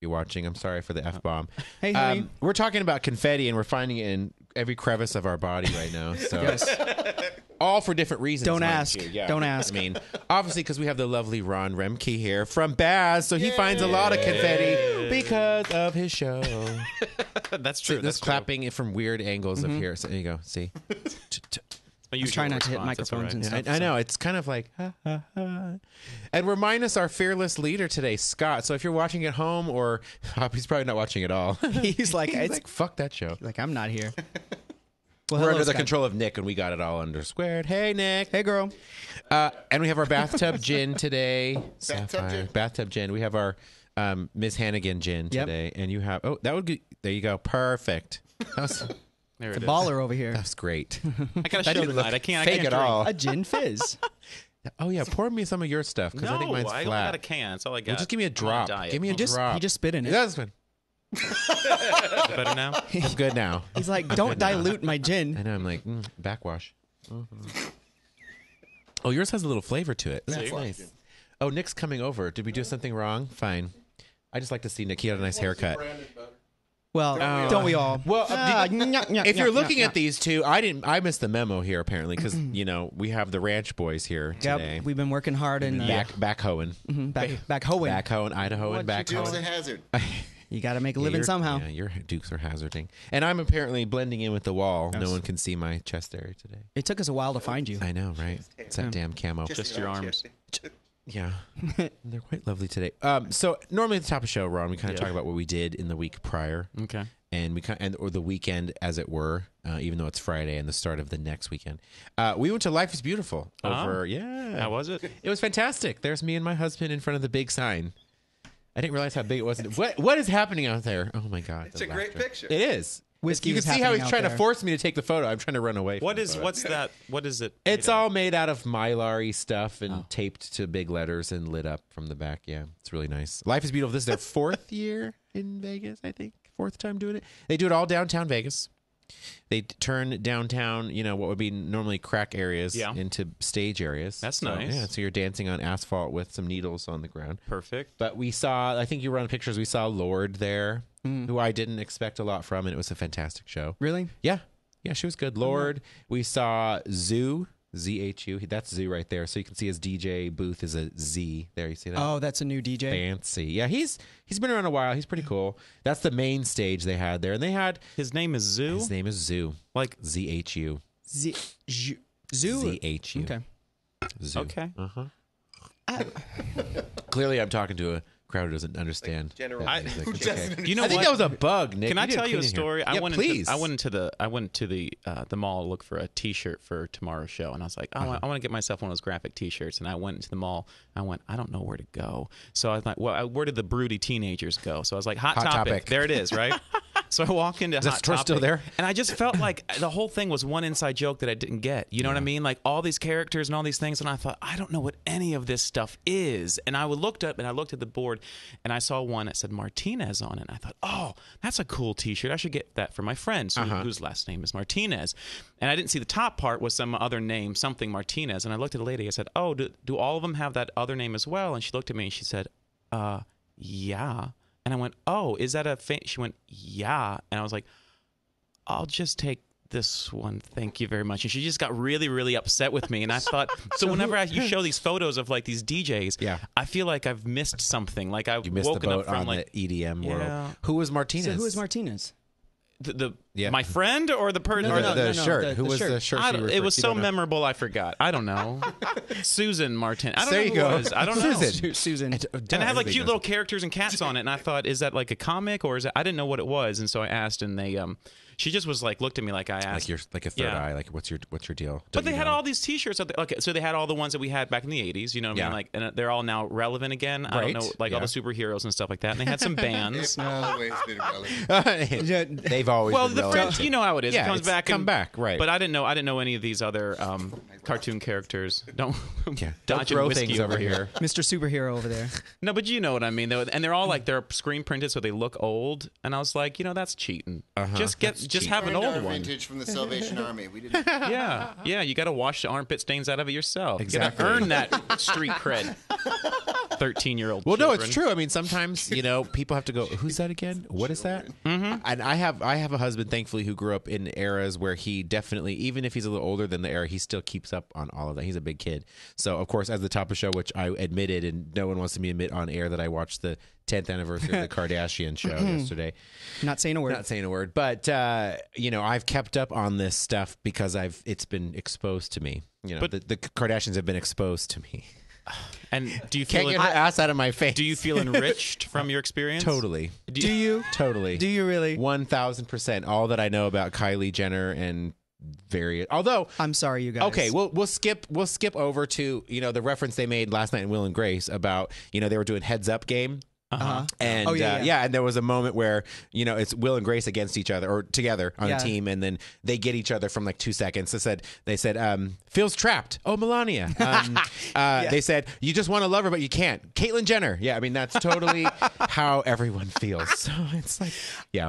you're watching. I'm sorry for the F-bomb. Hey, honey. We're talking about confetti, and we're finding it in every crevice of our body right now. So Yes. all for different reasons. Don't mind ask. you. Yeah. Don't ask. I mean, obviously, because we have the lovely Ron Remke here from Baz, so he finds a lot of confetti because of his show. That's true. So That's this clapping it from weird angles of here. So there you go. See? I'm trying not to hit microphones and stuff. I know. It's kind of like, ha, ha, ha. And we're minus our fearless leader today, Scott. So if you're watching at home or he's probably not watching at all. He's like, fuck that show. like, I'm not here. We're hello, under the Scott. control of Nick, and we got it all under squared. Hey, Nick. Hey, girl. And we have our bathtub gin today. Gin. Bathtub gin. We have our Miss Hannigan gin today. And you have, there you go. Perfect. There The it is. baller over here. That's great. I got a show tonight. I can't fake drink. at all. A gin fizz. Oh, yeah. Pour me some of your stuff because No, I think mine's I flat. got a can. That's all I got. Well, just give me a I'm on drop. diet. Give me a He drop. just spit in it. That's good. Is it better now? I'm good now. He's like, don't dilute my I gin. know. I'm like, backwash. Oh, yours has a little flavor to it. That's See? nice. Oh, Nick's coming over. Did we do something wrong? Fine. I just like to see Nick. He had a nice haircut. Well, don't we all? Well, if you're looking at these, these two, I missed the memo here apparently because we have the Ranch Boys here today. yep, we've been working hard and Back hoeing, back hoeing. back hoeing, Idaho, and back Dukes hoeing. of Hazard. You got to make a living somehow. Yeah, your Dukes are hazarding, and I'm apparently blending in with the wall. No one can see my chest area today. It took us a while to find you. I know, right? It's that damn camo. Just your arms. Yeah, they're quite lovely today. So normally at the top of the show, Ron, we kind of talk about what we did in the week prior. Okay. And or the weekend, as it were, even though it's Friday and the start of the next weekend. We went to Life is Beautiful over. How was it? It was fantastic. There's me and my husband in front of the big sign. I didn't realize how big it was. What is happening out there? Oh my God! It's a great picture. It is. Whiskey You can was see how happening he's out trying to there. force me to take the photo. I'm trying to run away. What from is? the photo. What's that? What is it? It's all made out of mylar-y stuff and taped to big letters and lit up from the back. Yeah, it's really nice. Life is Beautiful. This is their 4th year in Vegas, I think. 4th time doing it. They do it all downtown Vegas. They turn downtown, what would be normally crack areas into stage areas. That's So, nice. Yeah, so you're dancing on asphalt with some needles on the ground. Perfect. But we saw, I think you were on the pictures, we saw Lorde there, who I didn't expect a lot from, and it was a fantastic show. Really? Yeah. Yeah, she was good. Lorde. We saw Zoo, Z-H-U. That's Zoo right there. So you can see his DJ booth is a Z. There, you see that? Oh, that's a new DJ. Fancy. Yeah, he's been around a while. He's pretty cool. That's the main stage they had there. And they had... His name is Zoo. His name is Zoo. Like Z-H-U. Zoo. Z-H-U. Okay. Zoo. Okay. Uh-huh. Clearly, I'm talking to a crowd who doesn't understand. General. that music. It's okay. You know I think what? that was a bug, Nick. Can I did tell you a clean in here. story? Yeah, please. I went to the mall to look for a T-shirt for tomorrow's show, and I was like, I want to get myself one of those graphic T-shirts. And I went into the mall. I don't know where to go. So I was like, well, where did the broody teenagers go? So I was like, Hot Topic. There it is, right? So I walk into Is that Hot store Topic, still there? and I just felt like the whole thing was one inside joke that I didn't get. You know what I mean? Like all these characters and all these things, and I thought, I don't know what any of this stuff is. And I looked up and I looked at the board, and I saw one that said Martinez on it. And I thought, oh, that's a cool T-shirt. I should get that for my friends whose last name is Martinez. And I didn't see the top part was some other name, something Martinez. And I looked at the lady. I said, oh, do all of them have that other name as well? And she looked at me and she said, yeah. And I went, oh, is that a she went, yeah. And I was like, I'll just take this one. Thank you very much. And she just got really, really upset with me. And I thought, so whenever you show these photos of like these DJs, I feel like I've missed something. Like I've You missed the woken boat up from on like the EDM Yeah. world. Who was Martinez? So who is Martinez? my friend or the person? No, the shirt. the Who was shirt. the shirt? It was you so don't know? memorable, I forgot. I don't know. Susan Martin. I don't There know you who go. it was. I don't know. Susan. And it had like cute little characters and cats on it, and I thought, is that like a comic or is it? I didn't know what it was, and so I asked, and they she just was like looked at me like I asked. Like you're like a third eye. Like what's your deal? But they had all these T-shirts. Okay, so they had all the ones that we had back in the '80s. You know what I mean? Like, and they're all now relevant again. I don't know, like all the superheroes and stuff like that. And they had some bands. Always been relevant. They've always Well, been the relevant. Friends, you know how it is. Yeah, it comes it's back. come back, right. But I didn't know any of these other cartoon characters. Don't Don't dodging throw whiskey things over here. Mr. Superhero over there. No, but you know what I mean. And they're all like they're screen printed, so they look old. And I was like, that's cheating. Just have an old one. Vintage from the Salvation Army. We didn't. Yeah. You got to wash the armpit stains out of it yourself. Exactly. You got to earn that street cred. 13-year-old. Well, no, children. it's true. I mean, sometimes people have to go. Who's that again? What is that? Mm-hmm. And I have a husband, thankfully, who grew up in eras where he definitely, even if he's a little older than the era, he still keeps up on all of that. He's a big kid, so of course, as the top of the show, which I admitted, and no one wants me to admit on air that I watched the 10th anniversary of the Kardashian show yesterday. Not saying a word. Not saying a word, but I've kept up on this stuff because it's been exposed to me. But the Kardashians have been exposed to me. And do you Can't feel get her ass out of my face. do you feel enriched from your experience? Totally. Do you? Totally. Do you really? 1,000%. All that I know about Kylie Jenner and various. Although I'm sorry, you guys. Okay, we'll skip over to the reference they made last night in Will and Grace about they were doing heads up game. Uh-huh. And and there was a moment where it's Will and Grace against each other or together on a team, and then they get each other from like 2 seconds. They said Phil's trapped. Oh, Melania. They said you just want to love her but you can't. Caitlyn Jenner. Yeah, I mean that's totally how everyone feels. So it's like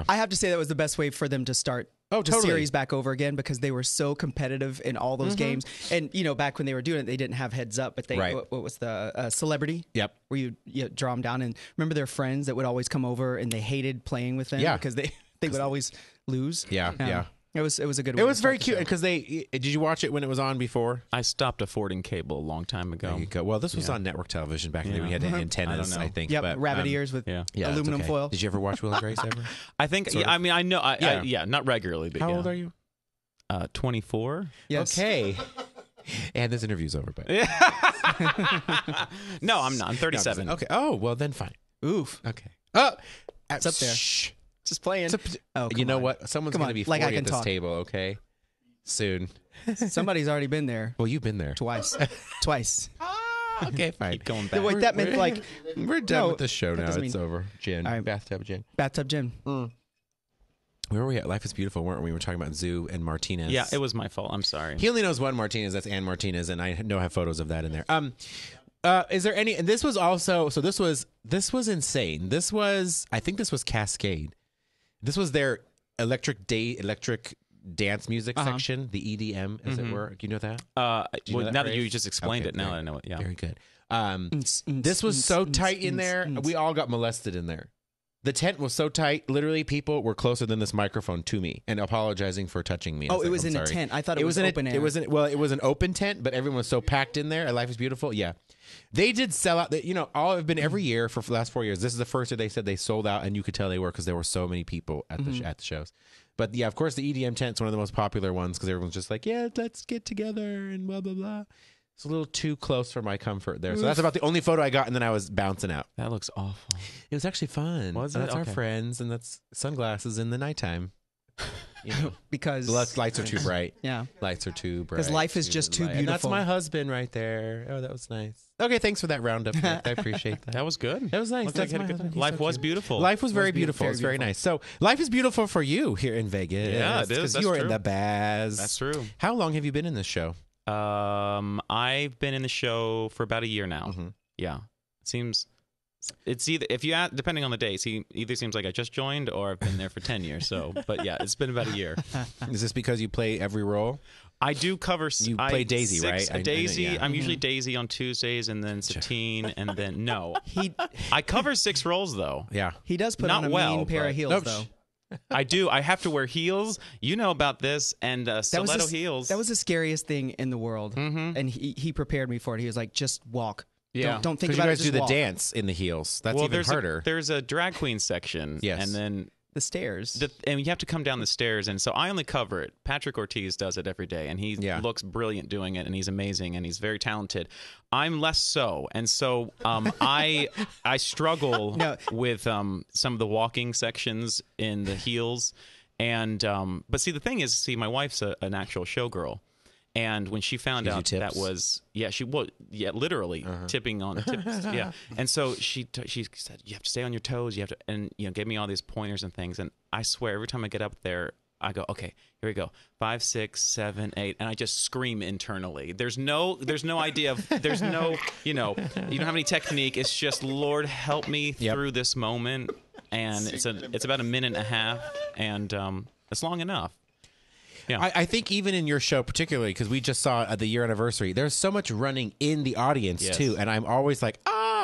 I have to say that was the best way for them to start the series back over again, because they were so competitive in all those games. And back when they were doing it, they didn't have heads up, but they what was the celebrity? Yep. Where you draw them down, and remember their friends that would always come over and they hated playing with them because they would always lose. Yeah. It was a good. It was very cute because did you watch it when it was on before? I stopped affording cable a long time ago. There you go. Well, this was on network television back then. We had antennas, I think. Yep, but, rabbit ears with aluminum foil. Did you ever watch Will and Grace ever? I think. I mean, I know. Not regularly, but how old are you? 24. Yes. Okay. And this interview's over, but no, I'm not. I'm 37. Okay. Oh, well then fine. Oof. Okay. Oh, it's up there. Shh. Just playing. You know what? Someone's going to be 40 at this table, okay? Soon. Somebody's already been there. Well, you've been there. Twice. Okay, fine. Keep going back. Wait, that meant like... We're done with the show now. doesn't It's over. Gin. All right. Bathtub gin. Bathtub gin. Where were we at? Life is Beautiful, weren't we? We were talking about Zoo and Martinez. Yeah, it was my fault. I'm sorry. He only knows one Martinez. That's Ann Martinez, and I know I have photos of that in there. Is there any? And this was also. So this was insane. I think this was Cascade. This was their electric dance music section, the EDM, as it were. Do you know that? Now that you just explained it, now I know it. Yeah, very good. This was so tight in there. We all got molested in there. The tent was so tight. Literally, people were closer than this microphone to me and apologizing for touching me. Oh, it was in a tent. I thought it was open air. It was an open tent, but everyone was so packed in there. Life is Beautiful. Yeah, they did sell out. All have been every year for the last 4 years. This is the first year they said they sold out, and you could tell they were because there were so many people at the shows. But yeah, of course, the EDM tent's one of the most popular ones because everyone's just like, yeah, let's get together and blah blah blah. It's a little too close for my comfort there. So that's about the only photo I got, and then I was bouncing out. That looks awful. It was actually fun. Was it? That's our friends, and that's sunglasses in the nighttime. Because the lights are too bright. Yeah. Lights are too bright. Because life is just too beautiful. And that's my husband right there. Oh, that was nice. Okay, thanks for that roundup. Nick. I appreciate that. That was good. That was nice. That's my husband. Life was beautiful. Life was very beautiful. It was very nice. So life is beautiful for you here in Vegas. Yeah, it is. Because you are in the Baz. That's true. How long have you been in this show? I've been in the show for about a year now. Mm-hmm. Yeah, it's either depending on the days. He either seems like I just joined or I've been there for 10 years. So, but yeah, it's been about a year. Is this because you play every role? I do cover. You play Daisy, right? Daisy. I know, yeah. I'm usually Daisy on Tuesdays, and then Satine, and then I cover 6 roles though. Yeah, he does put on a mean pair of heels though. I do. I have to wear heels. You know about this, and stiletto heels. That was the scariest thing in the world, and he prepared me for it. He was like, "Just walk. Yeah, don't think about it. Because you guys do walk. the dance in the heels. That's even harder. There's a drag queen section, yes, and then the stairs, and you have to come down the stairs. And so I only cover it. Patrick Ortiz does it every day, and he looks brilliant doing it, and he's amazing, and he's very talented. I'm less so, and so I struggle with some of the walking sections in the heels, and but see the thing is, my wife's an actual showgirl. And when she found out that was, literally tipping on tips, And so she said, you have to stay on your toes, you have to, and gave me all these pointers and things. And I swear, every time I get up there, I go, okay, here we go, 5, 6, 7, 8, and I just scream internally. There's no idea of, there's no, you don't have any technique. It's just, Lord, help me through this moment. And it's about a minute and a half, and it's long enough. Yeah. I think even in your show particularly, because we just saw at the year anniversary, there's so much running in the audience too, and I'm always like,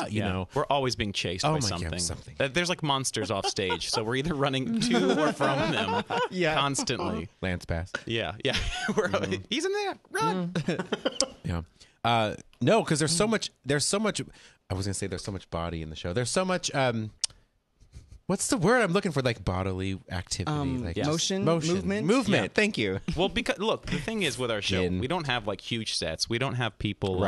you know. We're always being chased by something. There's like monsters off stage, so we're either running to or from them constantly. Lance Bass. Yeah. He's in there. Run. Yeah. No, because there's so much. I was gonna say there's so much body in the show. There's so much. What's the word I'm looking for? Like bodily activity, like motion, movement. Yeah. Thank you. Well, because look, the thing is with our show, we don't have like huge sets. We don't have people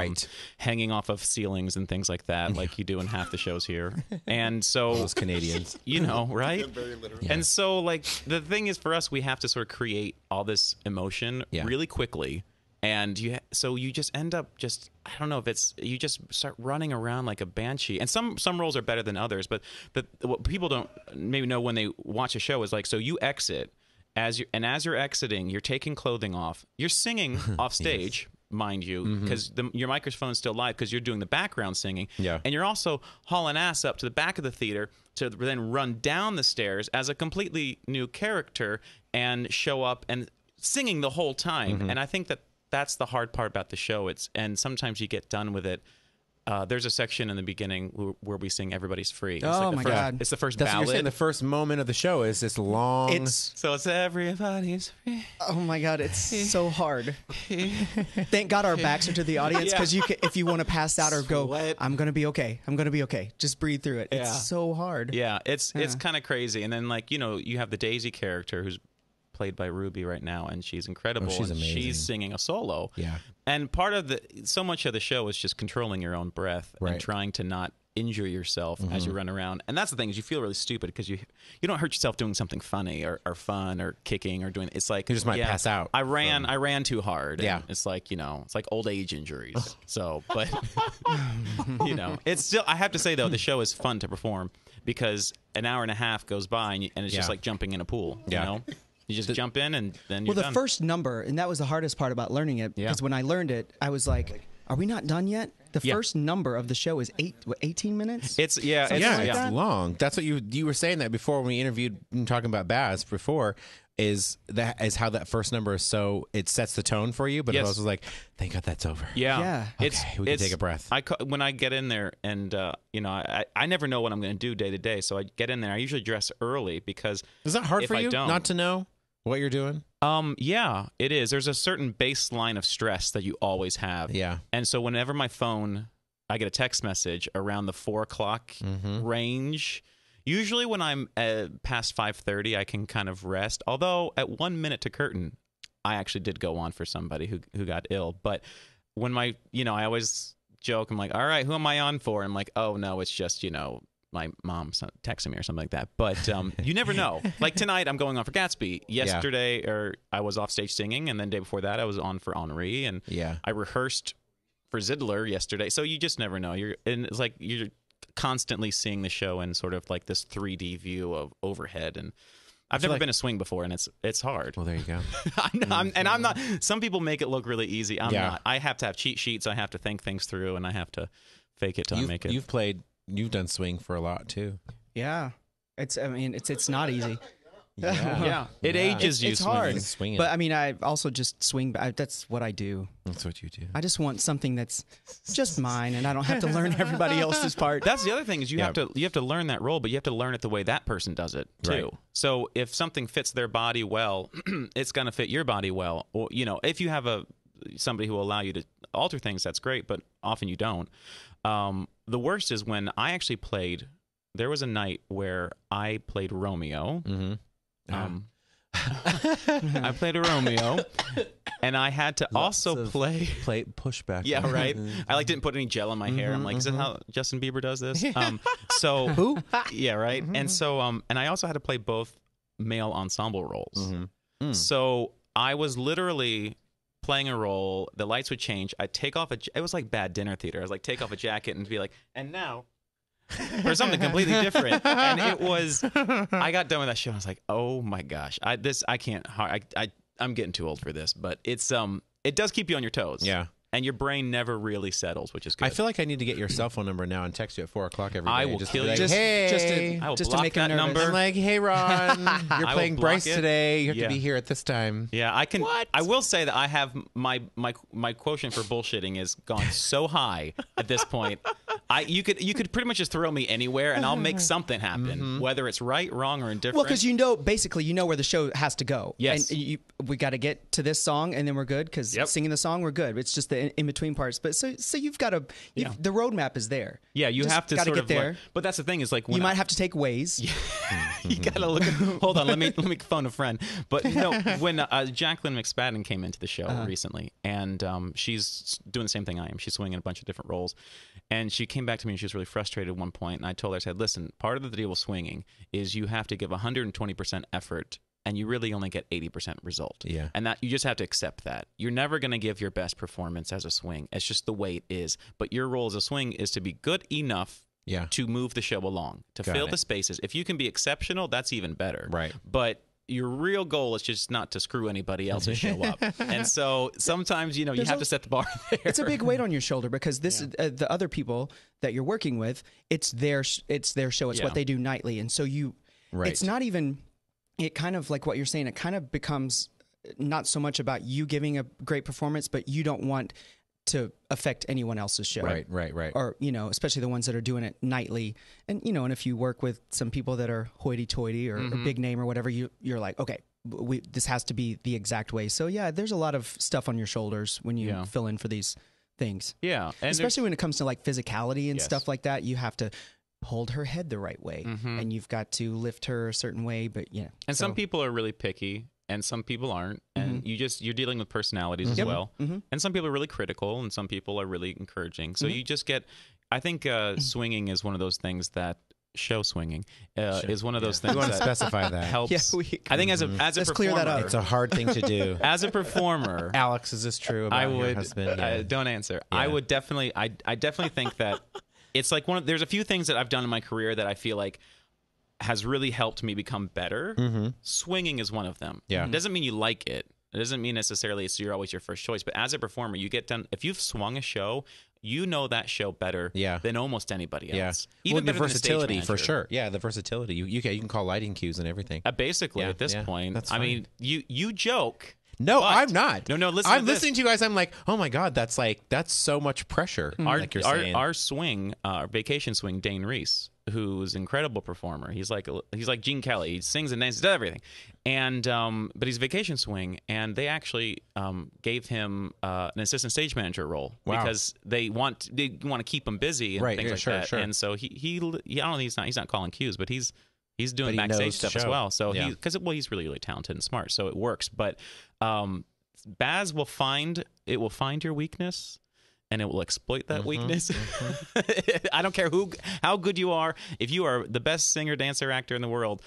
hanging off of ceilings and things like that, like you do in half the shows here. And so those Canadians, you know, right? Very literal. And so, like, the thing is, for us, we have to sort of create all this emotion really quickly. And you just end up I don't know if it's, you just start running around like a banshee. And some roles are better than others, but what people don't maybe know when they watch a show is like, so you exit as you're exiting, you're taking clothing off, you're singing off stage, mind you, because your microphone's still live because you're doing the background singing. Yeah. And you're also hauling ass up to the back of the theater to then run down the stairs as a completely new character and show up and singing the whole time. And I think that's the hard part about the show. And sometimes you get done with it. There's a section in the beginning where we sing "Everybody's Free." It's God! It's the first That's ballad. What you're saying. The first moment of the show is this long. So it's "Everybody's Free." Oh my God! It's so hard. Thank God our backs are to the audience because if you want to pass out or go, I'm gonna be okay. I'm gonna be okay. Just breathe through it. It's so hard. Yeah, it's kind of crazy. And then you have the Daisy character who's played by Ruby right now, and she's incredible. She's amazing. She's singing a solo. Yeah. And part of so much of the show is just controlling your own breath and trying to not injure yourself as you run around. And that's the thing, is you feel really stupid because you don't hurt yourself doing something funny or fun or kicking or doing. It's like you just might pass out. I ran too hard. Yeah. It's like, it's like old age injuries. So, but it's still, I have to say though, the show is fun to perform because an hour and a half goes by and it's just like jumping in a pool, you know? You just jump in and then you're done. The first number, and that was the hardest part about learning it, because when I learned it, I was like, are we not done yet? The first number of the show is 18 minutes? It's long. That's what you were saying that before when we interviewed talking about Baz before, is how that first number is so, it sets the tone for you, but it also was like, thank God that's over. Yeah. Okay, we can take a breath. When I get in there and, I never know what I'm going to do day to day, so I get in there. I usually dress early because is that hard for you not to know what you're doing? Yeah, it is. There's a certain baseline of stress that you always have. Yeah. And so whenever I get a text message around the 4 o'clock range, usually when I'm past 5:30, I can kind of rest. Although at 1 minute to curtain, I actually did go on for somebody who got ill. But when I always joke, I'm like, all right, who am I on for? And I'm like, oh no, it's just, my mom's texting me or something like that. But you never know. Like tonight, I'm going on for Gatsby. Yesterday, I was off stage singing, and then the day before that, I was on for Henri, and I rehearsed for Zidler yesterday. So you just never know. It's like you're constantly seeing the show in sort of like this 3D view of overhead, and I've never been a swing before, and it's hard. Well, there you go. I'm not. Some people make it look really easy. I'm not. I have to have cheat sheets. I have to think things through, and I have to fake it till I make it. You've done swing for a lot too. Yeah, it's not easy. It ages you. It's hard. But I mean, I also just swing. That's what I do. That's what you do. I just want something that's just mine, and I don't have to learn everybody else's part. That's the other thing is you have to learn that role, but you have to learn it the way that person does it too. Right. So if something fits their body well, it's going to fit your body well. Or if you have somebody who will allow you to alter things, that's great. But often you don't. The worst is when I actually played. There was a night where I played Romeo. I played a Romeo, and I had to also play pushback. Yeah, right. I didn't put any gel in my hair. I'm like, is that how Justin Bieber does this? So who? Yeah, right. And so and I also had to play both male ensemble roles. So I was literally playing a role. The lights would change. I'd take off it was like bad dinner theater. I was like, take off a jacket and be like, and now. Or something completely different. And it was, I got done with that show and I was like, oh my gosh, I'm getting too old for this, but it does keep you on your toes. Yeah. and your brain never really settles, which is good. I feel like I need to get your cell phone number now and text you at 4 o'clock every day. I will just kill be like, you. Hey, I will just block to make that him number. I'm like, hey, Ron, you're I playing will block Bryce it. today. You have Yeah. to be here at this time. Yeah, I can. What? I will say that I have my quotient for bullshitting has gone so high at this point. You could pretty much just throw me anywhere and I'll make something happen, whether it's right, wrong, or indifferent. Well, because basically you know where the show has to go. Yes. And we got to get to this song and then we're good because singing the song we're good. It's just the in between parts. But so you've got to. The roadmap is there. Yeah, you Just have to gotta sort get of there. like, but that's the thing is like when You might have to take Waze. you gotta look at, hold on, let me phone a friend. But when Jacqueline McSpadden came into the show recently, and she's doing the same thing I am. She's swinging a bunch of different roles, and she came back to me and she was really frustrated at one point, and I told her, I said, listen, part of the deal with swinging is you have to give 120% effort and you really only get 80% result. Yeah. And that you just have to accept that. You're never going to give your best performance as a swing. It's just the way it is. But your role as a swing is to be good enough to move the show along, to fill the spaces. If you can be exceptional, that's even better. Right. But your real goal is just not to screw anybody else's show up. And so sometimes, you have to set the bar there. It's a big weight on your shoulder because this the other people that you're working with, it's their show. It's what they do nightly. And so it's not even... It kind of, like what you're saying, it kind of becomes not so much about you giving a great performance, but you don't want to affect anyone else's show. Right. Or, especially the ones that are doing it nightly. And, and if you work with some people that are hoity-toity or big name or whatever, you're like, okay, this has to be the exact way. So, yeah, there's a lot of stuff on your shoulders when you fill in for these things. Yeah. And especially when it comes to, like, physicality and stuff like that, you have to hold her head the right way, and you've got to lift her a certain way. But and some people are really picky, and some people aren't, and you're dealing with personalities as well. And some people are really critical, and some people are really encouraging. So you just get. I think swinging is one of those things that. Show swinging is one of those things we want that to specify that. helps. Yeah, I think as a Let's performer, clear that up. It's a hard thing to do. As a performer, Alex, is this true about your husband? Don't answer. Yeah. I would definitely. I definitely think that it's like there's a few things that I've done in my career that I feel like has really helped me become better. Swinging is one of them. Yeah. It doesn't mean you like it. It doesn't mean necessarily you're always your first choice. But as a performer, you get done. If you've swung a show, you know that show better than almost anybody else. Even the better than a stage versatility for manager. sure. Yeah, the versatility. You can call lighting cues and everything. Basically, at this point, that's I fine. mean, you joke. No, but- I'm not. No, listen. I'm to this. listening to you guys. I'm like, oh my god, that's so much pressure. Like you're saying. Our swing, our vacation swing, Dane Reese, who's an incredible performer. He's like Gene Kelly. He sings and dances, does everything. And but he's a vacation swing, and they actually gave him an assistant stage manager role because they want to keep him busy and things like that. Sure. And so he I don't know, he's not calling cues, but he's doing But he backstage knows the stuff as show. well. So Yeah. he's really, really talented and smart, so it works. But Baz will find your weakness. And it will exploit that weakness. I don't care how good you are. If you are the best singer, dancer, actor in the world,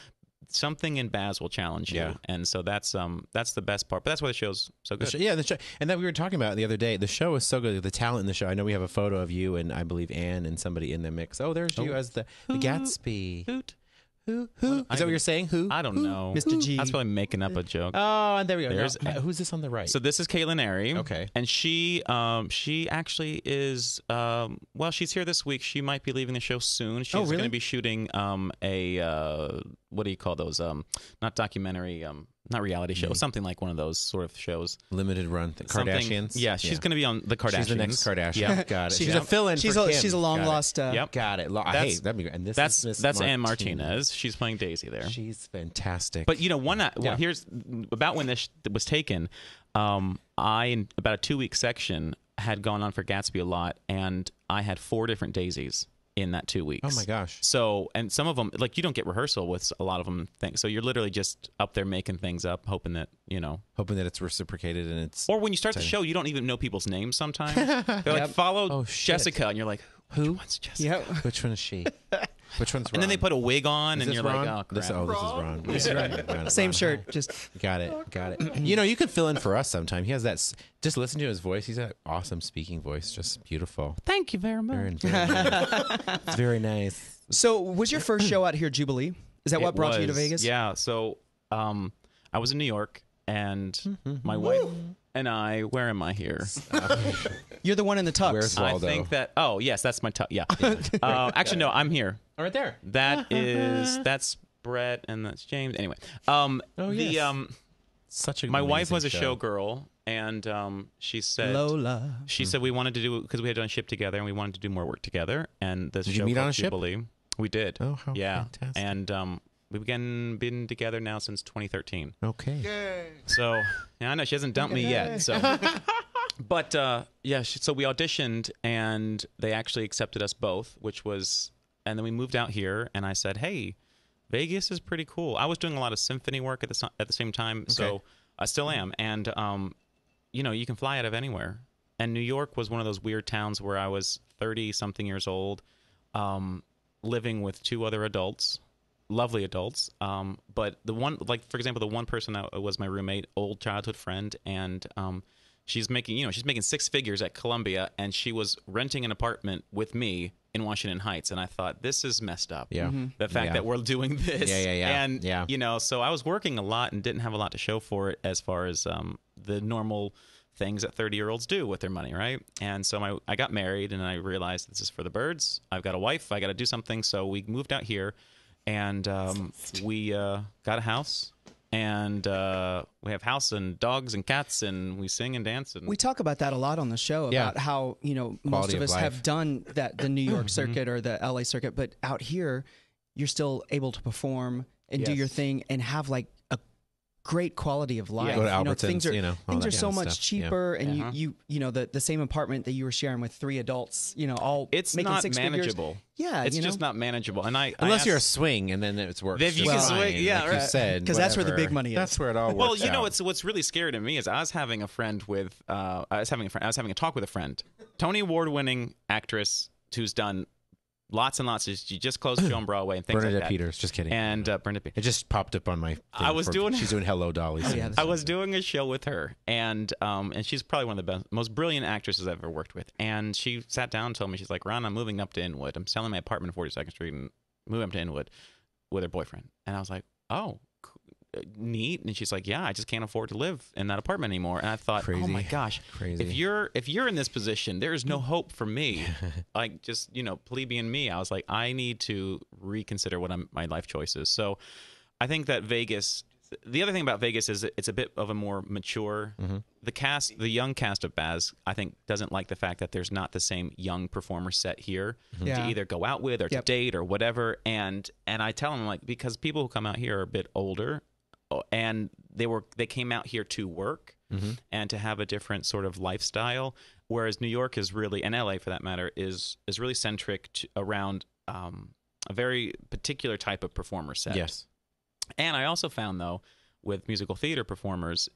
something in Baz will challenge you. Yeah. And so that's the best part. But that's why the show's so good. The show, and that we were talking about the other day. The show is so good. The talent in the show. I know we have a photo of you and I believe Anne and somebody in the mix. Oh, there's you as the Gatsby. Hoot. Who? Is that what you're saying? Who? I don't know. Mr. G. I was probably making up a joke. Oh, and there we go. There's- Who's this on the right? So this is Caitlin Airy. Okay. And she actually is, she's here this week. She might be leaving the show soon. She's really? going to be shooting what do you call those? Not documentary, not reality show, something like one of those sort of shows. Limited run. Something- Kardashians? Yeah, she's going to be on the Kardashians. She's the next Kardashian. Yeah. Got it. She's She's a fill-in She's for Kim. she's a long Got it. lost. Yep. Got it. That's- That'd be great. And this That's is Miss Anne Martinez. She's playing Daisy there. She's fantastic. But here's about when this was taken. I in about a 2-week section had gone on for Gatsby a lot, and I had 4 different Daisies in that 2 weeks. Oh my gosh. So, and some of them, like, you don't get rehearsal with a lot of them things. So you're literally just up there making things up, hoping that it's reciprocated and it's. Or when you start the show, you don't even know people's names sometimes. They're like, follow Jessica, and you're like, Who? which one's Jessica? Yep. Which one is she? Which one's Ron? And then they put a wig on, Is and this you're Ron? like, oh, crap. This is Ron. This is Ron. Got it. Same Ron. shirt. Just Got it. You can fill in for us sometime. He has that. Just listen to his voice. He's got an awesome speaking voice. Just beautiful. Thank you very much. Very nice. It's very nice. so. Was your first show out here Jubilee? Is that what brought you to Vegas? Yeah. So I was in New York, and my wife and I. Where am I here? You're the one in the tux. Where's Waldo? I think that. Oh yes, that's my tux. Yeah. Actually, no, I'm here. Oh, right there. That's Brett and that's James. Anyway, such a my wife was a showgirl, and she said Lola. She said we wanted to do because we had done a ship together, and we wanted to do more work together. And this did show you meet on a Jubilee, ship? we did. Oh, how fantastic! And we've been together now since 2013. Okay. Yay. So yeah, I know she hasn't dumped me yet. So, but so we auditioned, and they actually accepted us both, which was, and then we moved out here, and I said, hey, Vegas is pretty cool. I was doing a lot of symphony work at the same time, so I still am. And you can fly out of anywhere. And New York was one of those weird towns where I was 30-something years old, living with two other adults, lovely adults. But the one, like for example, the one person that was my roommate, old childhood friend, and she's making 6 figures at Columbia, and she was renting an apartment with me in Washington Heights, and I thought, this is messed up. Yeah. The fact that we're doing this. Yeah. And, so I was working a lot and didn't have a lot to show for it as far as the normal things that 30-year-olds do with their money, right? And so I got married, and I realized this is for the birds. I've got a wife. I got to do something. So we moved out here, and we got a house. And we have house and dogs and cats, and we sing and dance. And we talk about that a lot on the show, about how most of us have done the New York circuit or the LA circuit, but out here you're still able to perform and do your thing and have like a great quality of life. Go to Albertsons, things are so much cheaper, and Yeah. you the same apartment that you were sharing with 3 adults, all it's making not 6 manageable. figures. Yeah, it's just not manageable. And unless you're a swing, and then it's works. If you can swing, yeah, like you said, because that's where the big money is. That's where it all works. Well, what's really scary to me is I was having a talk with a friend, Tony Award-winning actress who's done lots and lots. She just closed a show on Broadway and things Bernadette like that. Peters, just kidding. And Bernadette Peters. It just popped up on my thing. She's doing Hello Dolly. I was doing a show with her, and she's probably one of the most brilliant actresses I've ever worked with. And she sat down and told me, she's like, Ron, I'm moving up to Inwood. I'm selling my apartment on 42nd Street and moving up to Inwood with her boyfriend. And I was like, oh, neat. And she's like, yeah, I just can't afford to live in that apartment anymore. And I thought, oh my gosh, if you're in this position, there is no hope for me. Like, just plebeian me. I was like, I need to reconsider my life choices. So I think that Vegas, the other thing about Vegas is it's a bit of a more mature the young cast of Baz, I think, doesn't like the fact that there's not the same young performer set here to either go out with or to date or whatever. And I tell them, like, because people who come out here are a bit older, and they came out here to work and to have a different sort of lifestyle, whereas New York is really, and LA for that matter, is really centric around a very particular type of performer set. Yes. And I also found, though, with musical theater performers,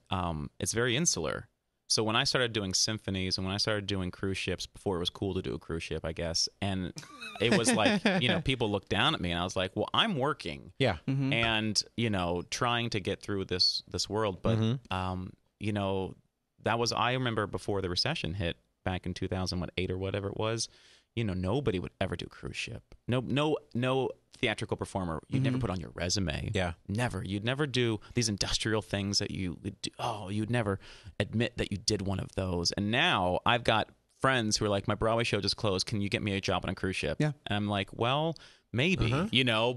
it's very insular. So when I started doing symphonies and when I started doing cruise ships, before it was cool to do a cruise ship, I guess, and it was like, people looked down at me, and I was like, well, I'm working. Yeah. And, trying to get through this world. But, that was, I remember before the recession hit back in 2008 or whatever it was, nobody would ever do cruise ship. No theatrical performer you'd never put on your resume. Yeah. Never. You'd never do these industrial things that you would do. Oh, you'd never admit that you did one of those. And now I've got friends who are like, my Broadway show just closed. Can you get me a job on a cruise ship? Yeah. And I'm like, well, maybe,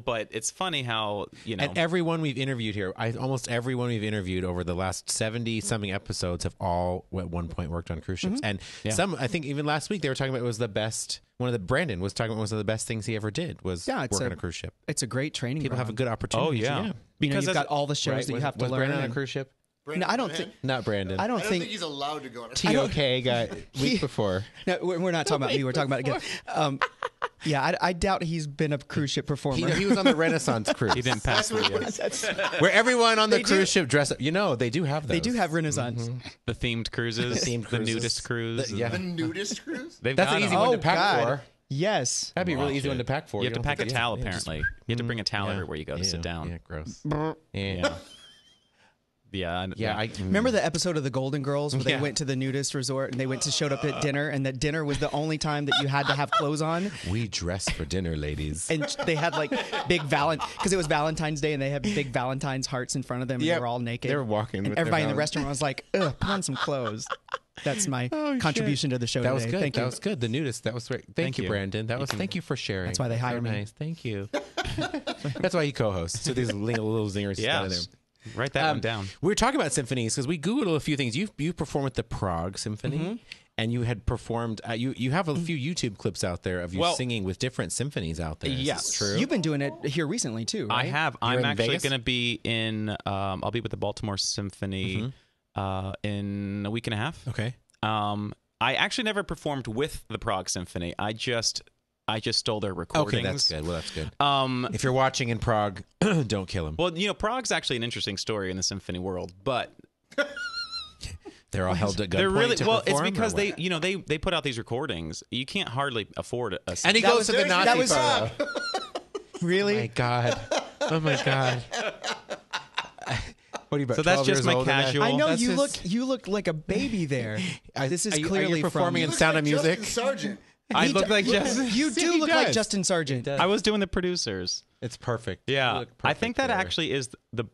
but it's funny how, And everyone we've interviewed here, almost everyone we've interviewed over the last 70-something episodes have all at one point worked on cruise ships. And some, I think even last week they were talking about it was the best, Brandon was talking about one of the best things he ever did was work on a cruise ship. It's a great training People ground. have a good opportunity. Oh, yeah. Because you've got all the shows that you have to learn. Was Brandon on a cruise ship? No, I don't think. Not Brandon. I don't think he's allowed to go on a TOK got week before. No, we're not talking about me. We're talking about it again. I doubt he's been a cruise ship performer. He was on the Renaissance cruise. He didn't pass me yet. Where everyone on the cruise ship dress up. They do have those. They do have Renaissance. The themed cruises. The nudist cruise. The nudist cruise? That's an easy one to pack for. Yes. That'd be a really easy one to pack for. You have to pack a towel, apparently. You have to bring a towel everywhere you go to sit down. Yeah, gross. Yeah. I remember the episode of The Golden Girls where they went to the nudist resort and they showed up at dinner, and that dinner was the only time that you had to have clothes on. We dress for dinner, ladies. And they had like big because it was Valentine's Day, and they had big Valentine's hearts in front of them, and they were all naked. They were walking. And with everybody in their the restaurant was like, "Ugh, put on some clothes." That's my contribution to the show That today. was good. Thank you. That was good. The nudist. That was great. Thank you, Brandon. Thank you for sharing. That's why they hired me. Nice. Thank you. That's why he co-hosts. So these little zingers he's got in there. Write that one down. We were talking about symphonies because we Googled a few things. You performed with the Prague Symphony, and you had performed. You have a few YouTube clips out there of you singing with different symphonies out there. Yes, true. You've been doing it here recently too, right? I have. You're I'm actually Vegas? going to be in. I'll be with the Baltimore Symphony in a week and a half. Okay. I actually never performed with the Prague Symphony. I just stole their recordings. Okay, that's good. Well, that's good. If you're watching in Prague, don't kill him. Well, Prague's actually an interesting story in the symphony world, but They're all held at gunpoint. they're really to well. It's perform, because or what? they put out these recordings. You can't hardly afford a. And he goes to the Nazi photo. Really? Oh my God. Oh my God. What are you about? So that's 12 just years my old in that? casual. I know That's you look like a baby there. This is are you clearly performing from in Sound of Music. Justin Sargent. I He look do- like Justin. You do He look like does. Justin Sargent. I was doing the producers. It's perfect. Yeah, You look I perfect think that there. actually is the.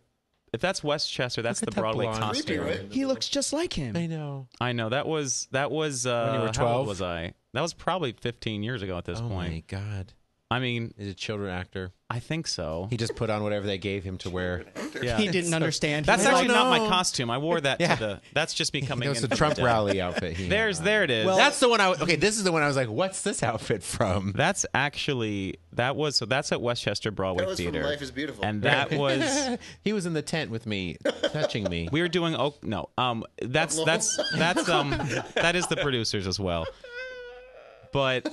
If that's Westchester, that's Look the at that Broadway blonde. costume. Creepy, right? He looks just like him. I know. I know that was when you were How 12? old was I? That was probably 15 years ago at this Oh point. my God. I mean, He's a children actor. I think so. He just put on whatever they gave him to wear. Yeah. He didn't understand. That's He was actually like, not my costume. I wore that Yeah. to the. That's just me coming It was in. a from Trump the dead. rally outfit. There it is. Well- That's the one okay, this is the one I was like, what's this outfit from? That's actually that's at Westchester Broadway That was from Theater. Life is Beautiful. And that was He was in the tent with me, touching me. we were doing that is the producers as well. But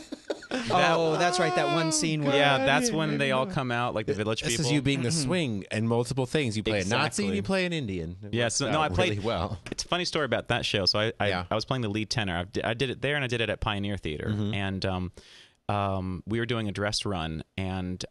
Oh, that's right. That one scene where yeah, that's when they all come out like the village This people. is you being the swing and multiple things. You play a Nazi Exactly. and you play an Indian. It Yeah, works so no, out I played really well. It's a funny story about that show. So I Yeah. was playing the lead tenor. I did it there and I did it at Pioneer Theater. And we were doing a dress run and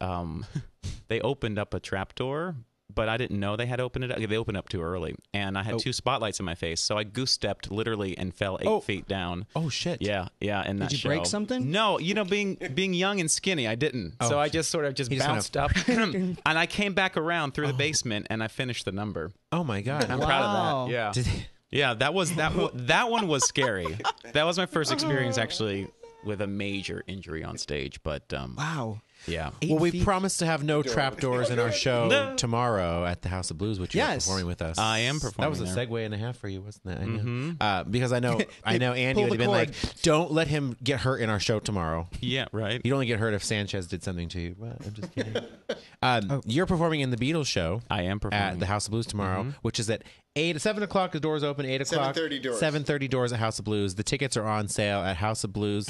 they opened up a trapdoor, but I didn't know they had opened it up. They opened up too early, and I had two spotlights in my face, so I goose stepped literally and fell 8 feet down. Oh shit. Yeah. In that you show. break something? No, being young and skinny, I didn't. So I just sort of just bounced up, and I came back around through the basement, and I finished the number. Oh my God. I'm proud Wow. of that. Yeah. Did- Yeah, that one was scary. That was my first experience actually with a major injury on stage. But wow. yeah, Well, we 8 feet. promised to have no trapdoors in our show No. tomorrow at the House of Blues, which you're Yes. performing with us. I am performing That was a there. segue and a half for you, wasn't that? I know. Because I know Andy pull would the have been cord. like, "Don't let him get hurt in our show tomorrow. yeah, right. You'd only get hurt if Sanchez did something to you." Well, I'm just kidding. You're performing in the Beatles show. I am performing at the House of Blues tomorrow, which is at 7 o'clock. The doors open. 8 o'clock. 7:30 doors. 7:30 doors at House of Blues. The tickets are on sale at House of Blues.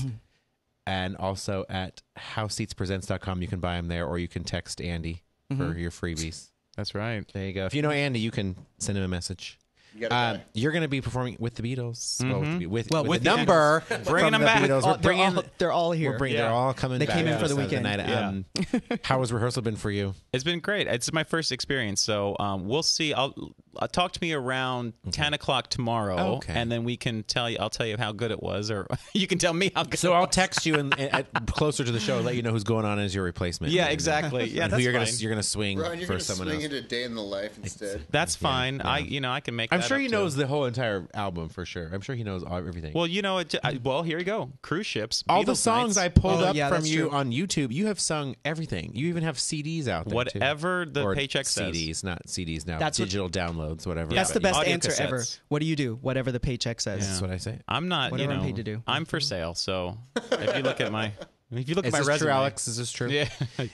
And also at houseseatspresents.com. You can buy them there, or you can text Andy for your freebies. That's right. There you go. If you know Andy, you can send him a message. You gotta buy. You're going to be performing with the Beatles. With with the the number, Bringing from them the back. Beatles. Oh, We're they're all here. They're all coming. They back came in for the Saturday weekend. night. How has rehearsal been for you? It's been great. It's my first experience, so we'll see. I'll talk to me around 10 o'clock tomorrow, Oh, okay. and then we can tell you. I'll tell you how good it was, or you can tell me how good. So it I'll was. text you closer to the show, let you know who's going on as your replacement. Yeah, And, exactly. Yeah, and who that's you're fine. gonna swing Ron, you're for gonna someone swing else. into Day in the Life instead. That's fine. I can make. I'm that sure up he too. knows the whole entire album for sure. I'm sure he knows everything. Well, well, here you go. Cruise ships. all the Beatles songs I nights, pulled Oh, up yeah, from that's you true. on YouTube, you have sung everything. You even have CDs out there. whatever too. the Or paycheck says. CDs, not CDs now. That's what- digital downloads, whatever. That's Yeah, the best audio answer cassettes. ever. What do you do? Whatever the paycheck says. That's what I say. I'm not. Whatever I'm paid to do. I'm for sale. So if you look at my, Is my this resume, true, Alex? Is this true? Yeah,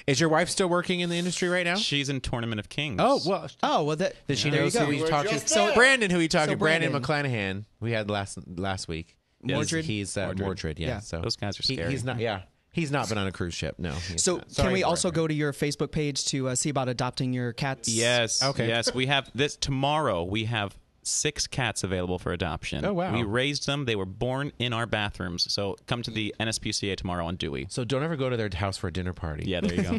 Is your wife still working in the industry right now? she's in Tournament of Kings. Oh well. Oh well, that Did she there know you go. who you We're talked to? just there. Brandon, who you talked So to? Brandon Brandon. McClanahan, we had last week. Mordred? He's Mordred. Yeah. Yeah. So Those guys are scary. He's not. Yeah. He's not been on a cruise ship. No. he's So not. Sorry, can we also Brandon. go to your Facebook page to see about adopting your cats? Yes. Okay. Yes, we have this tomorrow. We have 6 cats available for adoption. Oh, wow. We raised them. They were born in our bathrooms. So come to the NSPCA tomorrow on Dewey. So don't ever go to their house for a dinner party. Yeah, there you go.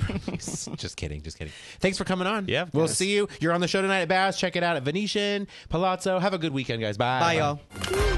Just kidding. Thanks for coming on. Yeah. We'll see you. You're on the show tonight at Bass. Check it out at Venetian, Palazzo. Have a good weekend, guys. Bye. Bye, y'all.